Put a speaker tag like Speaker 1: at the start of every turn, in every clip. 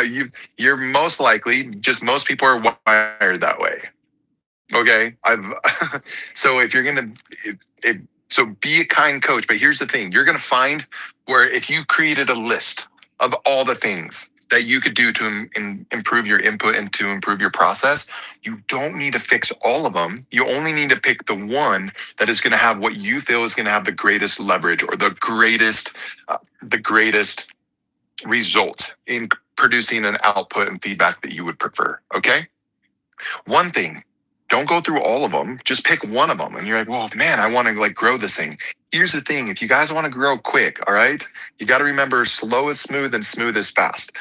Speaker 1: you're most likely, just most people are wired that way. Okay. So if you're going to, so be a kind coach. But here's the thing, you're going to find where if you created a list of all the things that you could do to improve your input and to improve your process, you don't need to fix all of them. You only need to pick the one that is going to have what you feel is going to have the greatest leverage or the greatest result in producing an output and feedback that you would prefer. Okay. One thing, don't go through all of them. Just pick one of them. And you're like, well, man, I want to like grow this thing. Here's the thing. If you guys want to grow quick, all right, you got to remember slow is smooth and smooth is fast.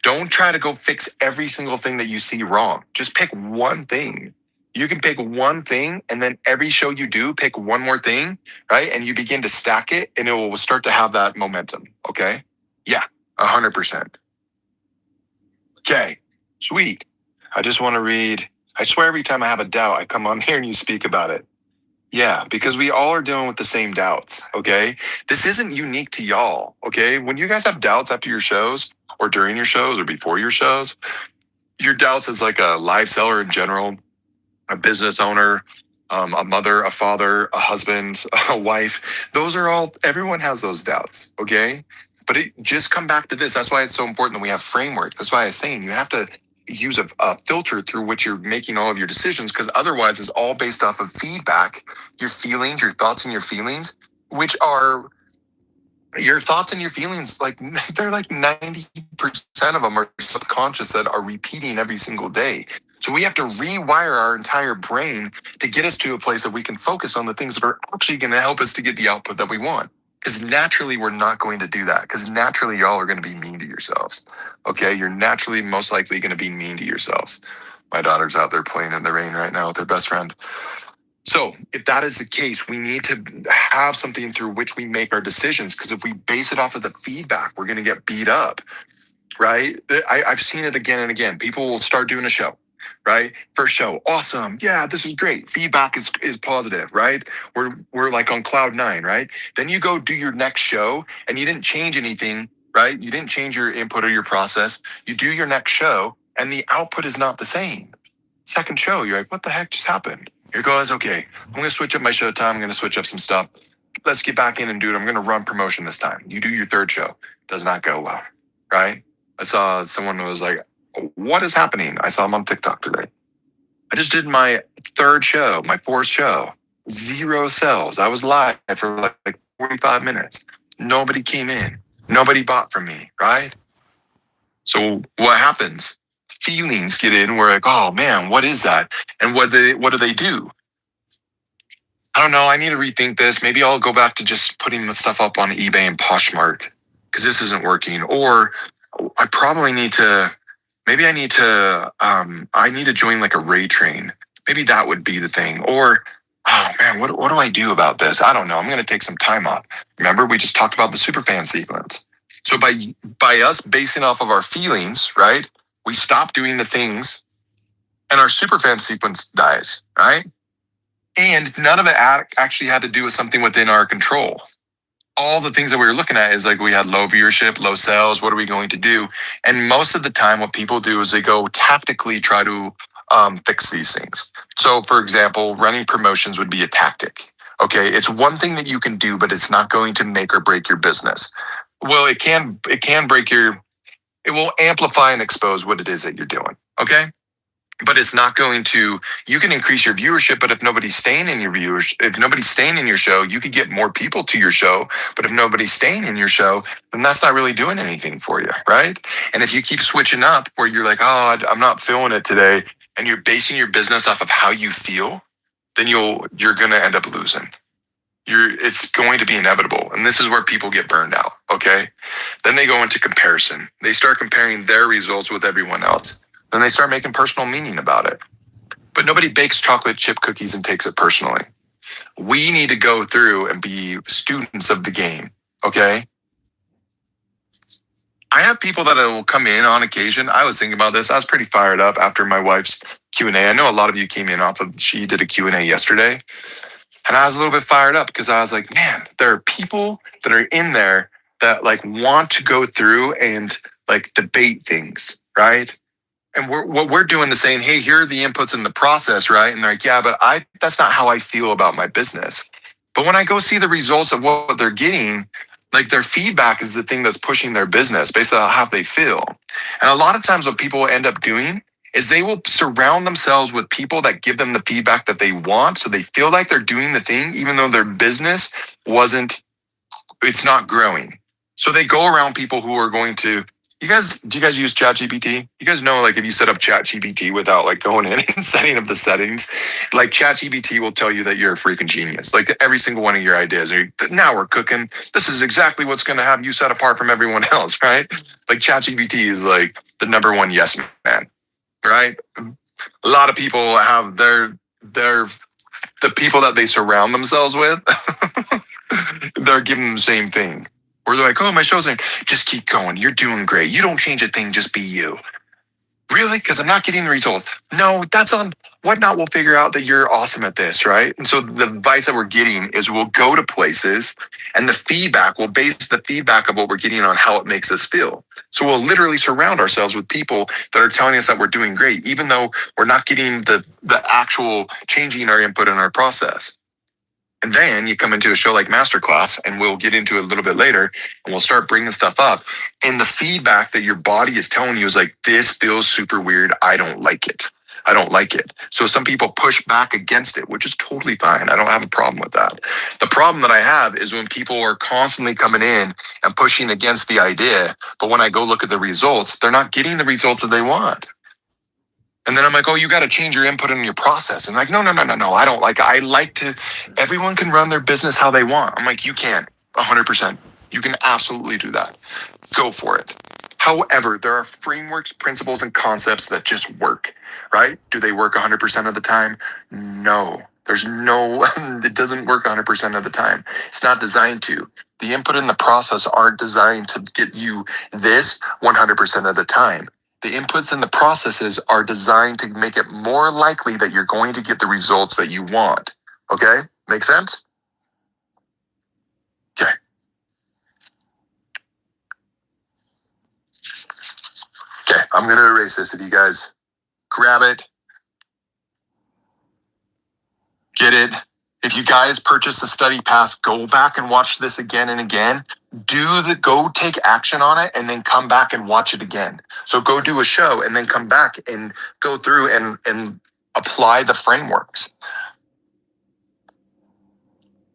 Speaker 1: Don't try to go fix every single thing that you see wrong. Just pick one thing. You can pick one thing and then every show you do, pick one more thing, right? And you begin to stack it and it will start to have that momentum. Okay. Yeah, 100%. Okay, sweet. I just want to read. I swear every time I have a doubt, I come on here and you speak about it. Yeah, because we all are dealing with the same doubts. Okay. This isn't unique to y'all. Okay. When you guys have doubts after your shows or during your shows or before your shows, your doubts as like a live seller in general, a business owner, a mother, a father, a husband, a wife, those are all, everyone has those doubts. Okay. But it just come back to this. That's why it's so important that we have framework. That's why I was saying you have to use a filter through which you're making all of your decisions, because otherwise it's all based off of feedback, your feelings, your thoughts and your feelings, which are your thoughts and your feelings. Like they're like 90% of them are subconscious that are repeating every single day. So we have to rewire our entire brain to get us to a place that we can focus on the things that are actually going to help us to get the output that we want. Because naturally, we're not going to do that. Because naturally, y'all are going to be mean to yourselves. Okay. You're naturally most likely going to be mean to yourselves. My daughter's out there playing in the rain right now with her best friend. So if that is the case, we need to have something through which we make our decisions. Because if we base it off of the feedback, we're going to get beat up, right? I've seen it again and again. People will start doing a show, right? First show, awesome. Yeah, this is great. Feedback is positive, right? We're like on cloud nine, right? Then you go do your next show and you didn't change anything, right? You didn't change your input or your process. You do your next show and the output is not the same. Second show, you're like, what the heck just happened? Here goes, okay, I'm going to switch up my show time. I'm going to switch up some stuff. Let's get back in and do it. I'm going to run promotion this time. You do your third show. Does not go well, right? I saw someone who was like, what is happening? I saw him on TikTok today. I just did my third show, my fourth show. 0 sales. I was live for like 45 minutes. Nobody came in. Nobody bought from me, right? So what happens? Feelings get in. We're like, oh man, what is that? And what do they do? I don't know. I need to rethink this. Maybe I'll go back to just putting the stuff up on eBay and Poshmark because this isn't working. Or I probably need to. Maybe I need to join like a raid train. Maybe that would be the thing. Or oh man, what do I do about this? I don't know. I'm going to take some time off. Remember, we just talked about the superfan sequence. So by us basing off of our feelings, right? We stop doing the things and our superfan sequence dies, right? And none of it actually had to do with something within our control. All the things that we were looking at is like we had low viewership, low sales. What are we going to do? And most of the time, what people do is they go tactically try to fix these things. So, for example, running promotions would be a tactic. Okay, it's one thing that you can do, but it's not going to make or break your business. Well, it can break it will amplify and expose what it is that you're doing. Okay. But it's not going to, you can increase your viewership, but if nobody's staying in your viewers, if nobody's staying in your show, you could get more people to your show. But if nobody's staying in your show, then that's not really doing anything for you, right? And if you keep switching up where you're like, oh, I'm not feeling it today, and you're basing your business off of how you feel, then you're going to end up losing. It's going to be inevitable. And this is where people get burned out. Okay. Then they go into comparison. They start comparing their results with everyone else. Then they start making personal meaning about it. But nobody bakes chocolate chip cookies and takes it personally. We need to go through and be students of the game. Okay. I have people that will come in on occasion. I was thinking about this. I was pretty fired up after my wife's Q&A. I know a lot of you came in off of, she did a Q&A yesterday. And I was a little bit fired up because I was like, man, there are people that are in there that like want to go through and like debate things. right? And what we're doing is saying, hey, here are the inputs in the process, right? And they're like, yeah, but that's not how I feel about my business. But when I go see the results of what they're getting, like their feedback is the thing that's pushing their business based on how they feel. And a lot of times what people end up doing is they will surround themselves with people that give them the feedback that they want. So they feel like they're doing the thing, even though their business it's not growing. So they go around people who are going to, do you guys use ChatGPT? You guys know, like, if you set up ChatGPT without like going in and setting up the settings, like ChatGPT will tell you that you're a freaking genius. Like every single one of your ideas, now we're cooking. This is exactly what's going to have you set apart from everyone else, right? Like ChatGPT is like the number one yes man, right? A lot of people have the people that they surround themselves with. They're giving them the same thing. Or they're like, oh, my show's like, just keep going. You're doing great. You don't change a thing, just be you. Really? Because I'm not getting the results. No, that's on Whatnot will figure out that you're awesome at this, right? And so the advice that we're getting is we'll go to places and we'll base the feedback of what we're getting on how it makes us feel. So we'll literally surround ourselves with people that are telling us that we're doing great, even though we're not getting the actual changing our input in our process. And then you come into a show like Masterclass, and we'll get into it a little bit later, and we'll start bringing stuff up. And the feedback that your body is telling you is like, this feels super weird. I don't like it. I don't like it. So some people push back against it, which is totally fine. I don't have a problem with that. The problem that I have is when people are constantly coming in and pushing against the idea, but when I go look at the results, they're not getting the results that they want. And then I'm like, oh, you got to change your input in your process. And like, no. I don't like it. Everyone can run their business how they want. I'm like, you can 100%. You can absolutely do that. Go for it. However, there are frameworks, principles, and concepts that just work, right? Do they work 100% of the time? No. It doesn't work 100% of the time. It's not designed to. The input in the process aren't designed to get you this 100% of the time. The inputs in the processes are designed to make it more likely that you're going to get the results that you want. Okay? Make sense? Okay. Okay, I'm going to erase this. If you guys grab it, get it. If you guys purchase the study pass, go back and watch this again and again. Go take action on it and then come back and watch it again. So go do a show and then come back and go through and apply the frameworks.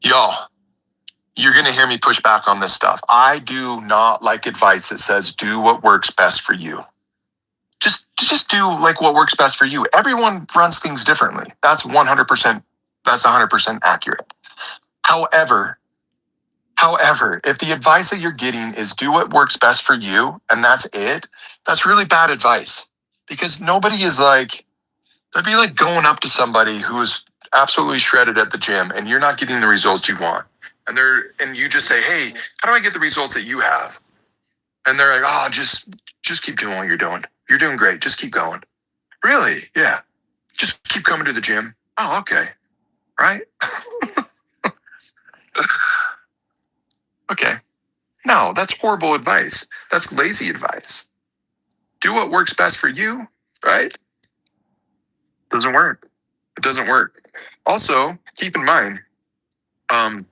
Speaker 1: Y'all, you're going to hear me push back on this stuff. I do not like advice that says do what works best for you. Just do like what works best for you. Everyone runs things differently. That's 100%. That's 100% accurate. However, if the advice that you're getting is do what works best for you and that's it, that's really bad advice, because nobody is like, that'd be like going up to somebody who is absolutely shredded at the gym and you're not getting the results you want. And you just say, hey, how do I get the results that you have? And they're like, oh, just keep doing what you're doing. You're doing great. Just keep going. Really? Yeah. Just keep coming to the gym. Oh, okay. Right? Okay. No, that's horrible advice. That's lazy advice. Do what works best for you, right? Doesn't work. It doesn't work. Also, keep in mind, the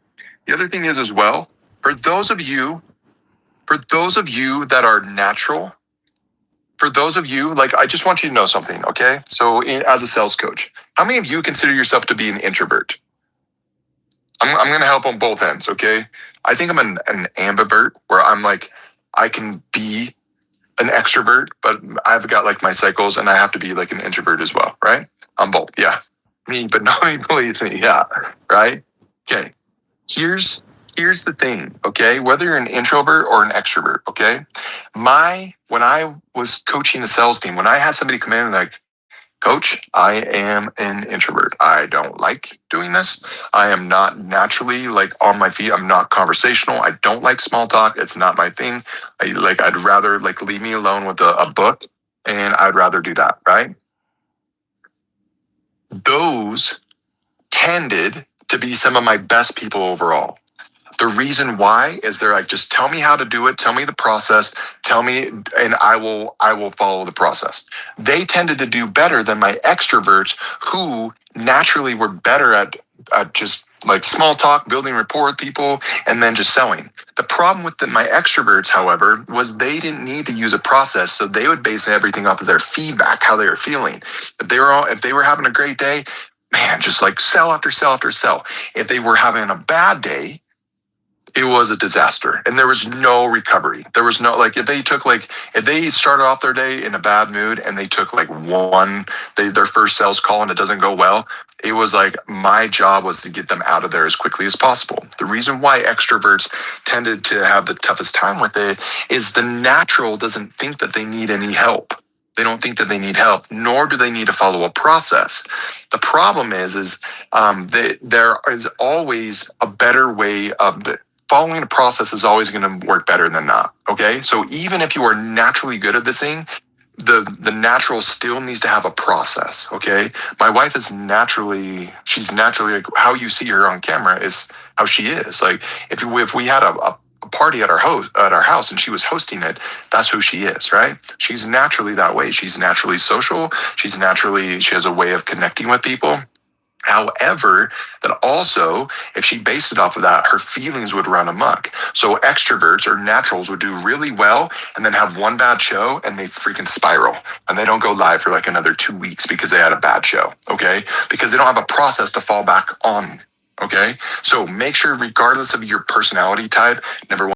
Speaker 1: other thing is as well, for those of you that are natural, for those of you, like, I just want you to know something, okay? So as a sales coach, how many of you consider yourself to be an introvert? I'm going to help on both ends, okay? I think I'm an ambivert, where I'm like, I can be an extrovert, but I've got like my cycles and I have to be like an introvert as well, right? I'm both, yeah. Me, but nobody believes me, yeah, right? Okay, here's the thing, okay? Whether you're an introvert or an extrovert, okay? When I was coaching a sales team, when I had somebody come in and like, Coach, I am an introvert. I don't like doing this. I am not naturally like on my feet. I'm not conversational. I don't like small talk. It's not my thing. I'd rather like leave me alone with a book, and I'd rather do that, right? Those tended to be some of my best people overall. The reason why is they're like, just tell me how to do it, tell me the process, tell me, and I will follow the process. They tended to do better than my extroverts who naturally were better at just like small talk, building rapport with people, and then just selling. The problem with my extroverts, however, was they didn't need to use a process, so they would base everything off of their feedback, how they were feeling. If they were having a great day, man, just like sell after sell after sell. If they were having a bad day, it was a disaster and there was no recovery. There was no, like, if they started off their day in a bad mood and they took like their first sales call and it doesn't go well, it was like my job was to get them out of there as quickly as possible. The reason why extroverts tended to have the toughest time with it is the natural doesn't think that they need any help. They don't think that they need help, nor do they need to follow a process. The problem is there is always a better way of following a process is always going to work better than not. Okay. So even if you are naturally good at this thing, the natural still needs to have a process. Okay. My wife is she's naturally like how you see her on camera is how she is. Like if we had a party at our house and she was hosting it, that's who she is, right? She's naturally that way. She's naturally social. She has a way of connecting with people. However, that also, if she based it off of that, her feelings would run amok. So extroverts or naturals would do really well and then have one bad show and they freaking spiral and they don't go live for like another 2 weeks because they had a bad show. Okay. Because they don't have a process to fall back on. Okay. So make sure, regardless of your personality type, number one,